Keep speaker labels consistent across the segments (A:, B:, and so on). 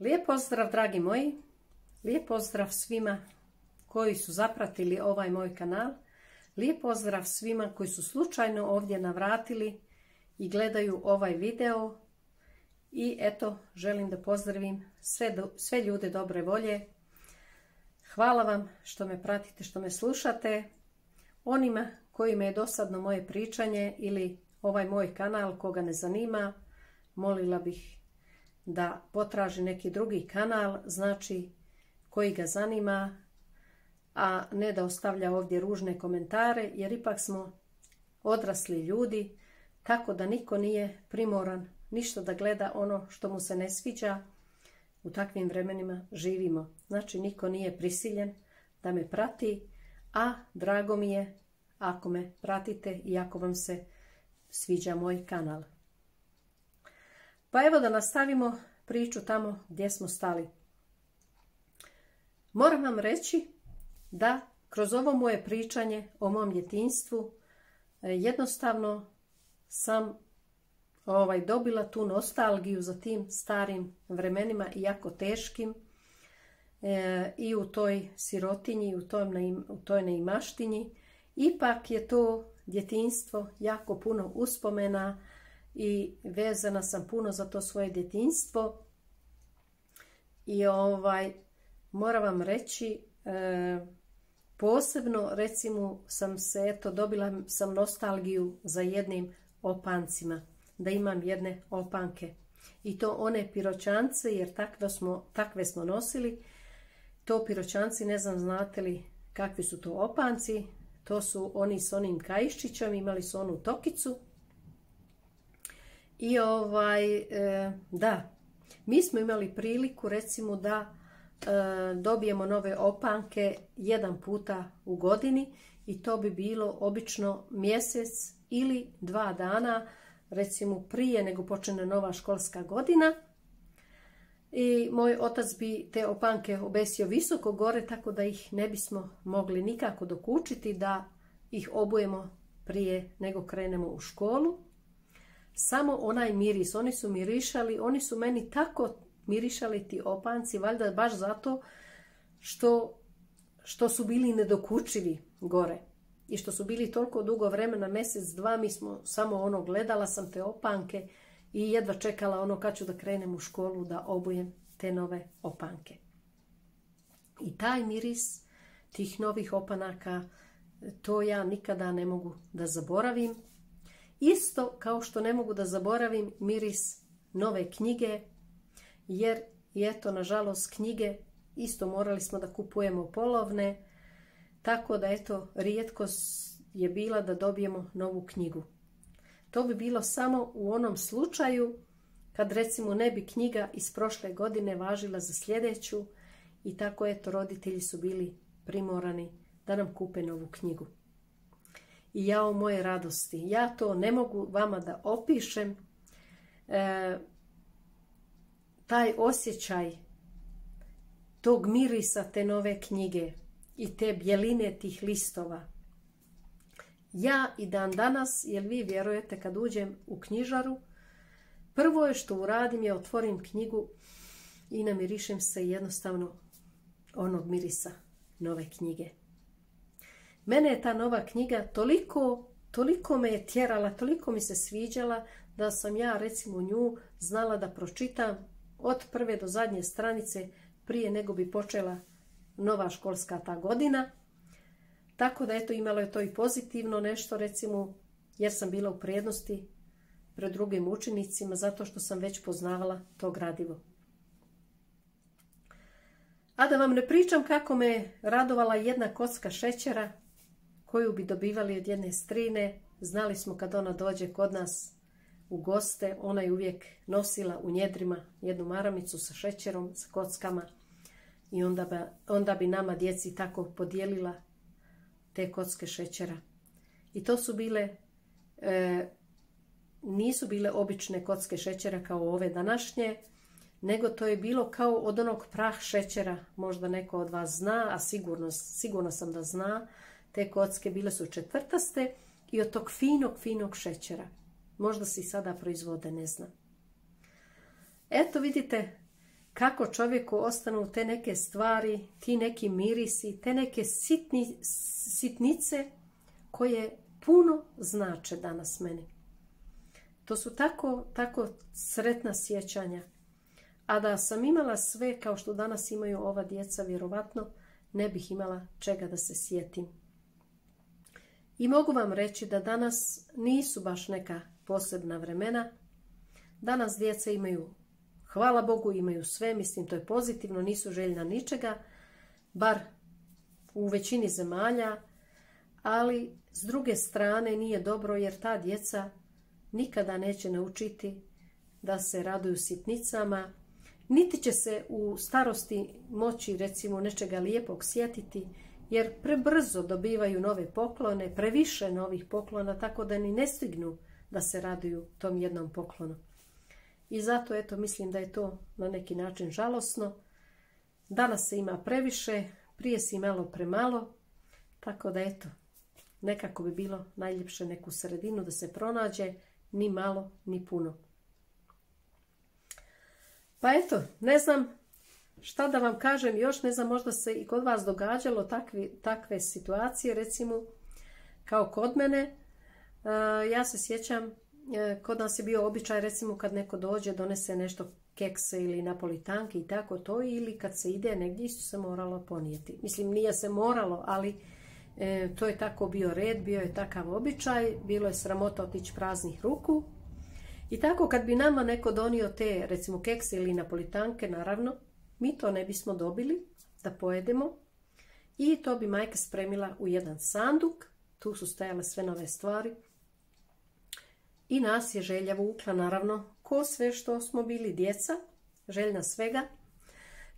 A: Lijep pozdrav, dragi moji. Lijep pozdrav svima koji su zapratili ovaj moj kanal. Lijep pozdrav svima koji su slučajno ovdje navratili i gledaju ovaj video. I eto, želim da pozdravim sve ljude dobre volje. Hvala vam što me pratite, što me slušate. Onima kojima je dosadno moje pričanje ili ovaj moj kanal koga ne zanima, molila bih da potraži neki drugi kanal, znači koji ga zanima, a ne da ostavlja ovdje ružne komentare, jer ipak smo odrasli ljudi, tako da niko nije primoran ništa da gleda ono što mu se ne sviđa. U takvim vremenima živimo. Znači niko nije prisiljen da me prati, a drago mi je ako me pratite i ako vam se sviđa moj kanal. Pa evo da nastavimo priču tamo gdje smo stali. Moram vam reći da kroz ovo moje pričanje o mom djetinjstvu jednostavno sam dobila tu nostalgiju za tim starim vremenima, jako teškim, i u toj sirotinji, u toj neimaštinji. Ipak je to djetinjstvo jako puno uspomena i vezana sam puno za to svoje djetinjstvo. I moram vam reći, posebno recimo dobila sam nostalgiju za jednim opancima, da imam jedne opanke. I to one piroćance, jer takve smo nosili. To piroćanci, ne znam znate li kakvi su to opanci. To su oni s onim kaiščićom, imali su onu tokicu. I da, mi smo imali priliku recimo da dobijemo nove opanke jedan puta u godini i to bi bilo obično mjesec ili 2 dana, recimo prije nego počne nova školska godina. I moj otac bi te opanke obesio visoko gore, tako da ih ne bismo mogli nikako dokučiti da ih obujemo prije nego krenemo u školu. Samo onaj miris, oni su mirišali, oni su meni tako mirišali ti opanci, valjda baš zato što su bili nedokučivi gore. I što su bili toliko dugo vremena, mjesec, 2, mi smo samo gledala sam te opanke i jedva čekala kad ću da krenem u školu da obujem te nove opanke. I taj miris tih novih opanaka, to ja nikada ne mogu da zaboravim. Isto kao što ne mogu da zaboravim miris nove knjige, jer eto, nažalost, knjige isto morali smo da kupujemo polovne, tako da eto, rijetko je bila da dobijemo novu knjigu. To bi bilo samo u onom slučaju kad recimo ne bi knjiga iz prošle godine važila za sljedeću i tako eto, roditelji su bili primorani da nam kupe novu knjigu. I jao moje radosti, ja to ne mogu vama da opišem, taj osjećaj tog mirisa te nove knjige i te bjeline tih listova. Ja i dan danas, jer vi vjerujete, kad uđem u knjižaru, prvo je što uradim je otvorim knjigu i namirišem se jednostavno onog mirisa nove knjige. Mene je ta nova knjiga toliko me je tjerala, toliko mi se sviđala da sam ja recimo nju znala da pročitam od prve do zadnje stranice prije nego bi počela nova školska ta godina. Tako da eto, imalo je to i pozitivno nešto recimo, jer sam bila u prednosti pred drugim učenicima zato što sam već poznavala to gradivo. A da vam ne pričam kako me radovala jedna kocka šećera koju bi dobivali od jedne strine. Znali smo kad ona dođe kod nas u goste, ona je uvijek nosila u njedrima jednu maramicu sa šećerom, sa kockama i onda bi nama djeci tako podijelila te kocke šećera. I to su bile, nisu bile obične kocke šećera kao ove današnje, nego to je bilo kao od onog prah šećera, možda neko od vas zna, a sigurno sam da zna. Te kocke bile su četvrtaste i od tog finog šećera. Možda se i sada proizvode, ne znam. Eto vidite kako čovjeku ostanu te neke stvari, ti neki mirisi, te neke sitnice koje puno znače danas meni. To su tako sretna sjećanja. A da sam imala sve kao što danas imaju ova djeca, vjerovatno ne bih imala čega da se sjetim. I mogu vam reći da danas nisu baš neka posebna vremena. Danas djeca imaju, hvala Bogu, imaju sve, mislim to je pozitivno, nisu željna ničega, bar u većini zemalja, ali s druge strane nije dobro jer ta djeca nikada neće naučiti da se raduju sitnicama, niti će se u starosti moći recimo nečega lijepog sjetiti, jer prebrzo dobivaju nove poklone, previše novih poklona, tako da ni ne stignu da se raduju tom jednom poklonu. I zato eto mislim da je to na neki način žalosno. Danas se ima previše, prije si imalo premalo, tako da eto, nekako bi bilo najljepše neku sredinu da se pronađe, ni malo, ni puno. Pa eto, ne znam šta da vam kažem još, ne znam, možda se i kod vas događalo takve situacije, recimo kao kod mene. Ja se sjećam, kod nas je bio običaj, recimo kad neko dođe, donese nešto kekse ili napolitanke i tako to, ili kad se ide negdje su se moralo ponijeti. Mislim, nije se moralo, ali to je tako bio red, bio je takav običaj, bilo je sramota otići praznih ruku. I tako kad bi nama neko donio te, recimo kekse ili napolitanke, naravno, mi to ne bismo dobili da pojedemo i to bi majka spremila u jedan sanduk, tu su stajale sve nove stvari i nas je želja vukla, naravno, ko sve što smo bili djeca, željna svega.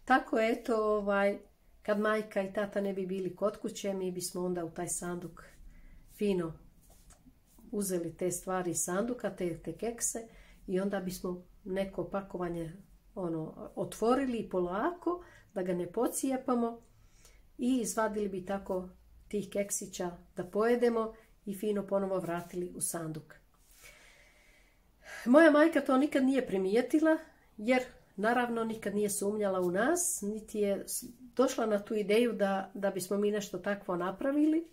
A: Tako eto, kad majka i tata ne bi bili kod kuće, mi bismo onda u taj sanduk fino uzeli te stvari iz sanduka, te kekse i onda bismo neko pakovanje otvorili polako, da ga ne pocijepamo i izvadili bi tako tih keksića da pojedemo i fino ponovo vratili u sanduk. Moja majka to nikad nije primijetila, jer naravno nikad nije sumnjala u nas, niti je došla na tu ideju da bismo mi nešto takvo napravili.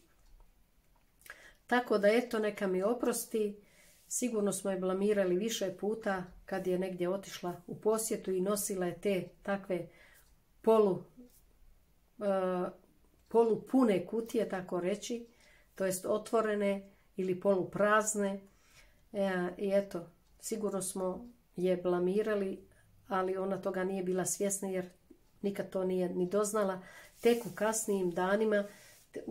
A: Tako da eto, neka mi oprosti, sigurno smo je blamirali više puta kad je negdje otišla u posjetu i nosila je te takve polupune kutije, tako reći, to jest otvorene ili poluprazne. I eto, sigurno smo je blamirali, ali ona toga nije bila svjesna jer nikad to nije ni doznala. Tek u kasnijim danima,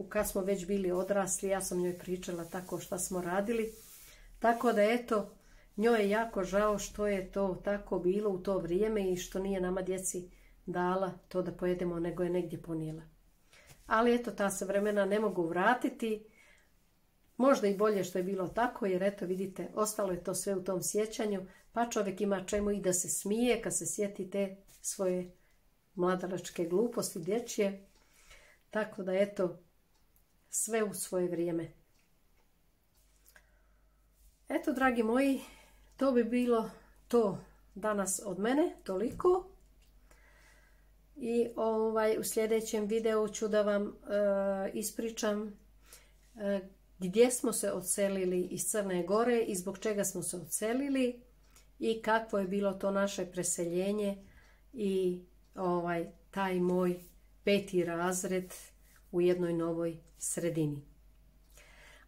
A: kad smo već bili odrasli, ja sam njoj pričala tako šta smo radili. Tako da eto, njoj je jako žao što je to tako bilo u to vrijeme i što nije nama djeci dala to da pojedemo, nego je negdje ponijela. Ali eto, ta se vremena ne mogu vratiti. Možda i bolje što je bilo tako, jer eto vidite, ostalo je to sve u tom sjećanju, pa čovjek ima čemu i da se smije kad se sjeti te svoje mladalačke gluposti dječje. Tako da eto, sve u svoje vrijeme. Eto, dragi moji, to bi bilo to danas od mene, toliko. I u sljedećem videu ću da vam ispričam gdje smo se odselili iz Crne Gore i zbog čega smo se odselili i kakvo je bilo to naše preseljenje i taj moj 5. razred u jednoj novoj sredini.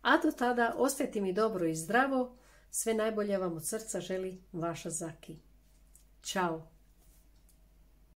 A: A do tada ostajte mi dobro i zdravo. Sve najbolje vam od srca želi vaša Zaki. Ćao!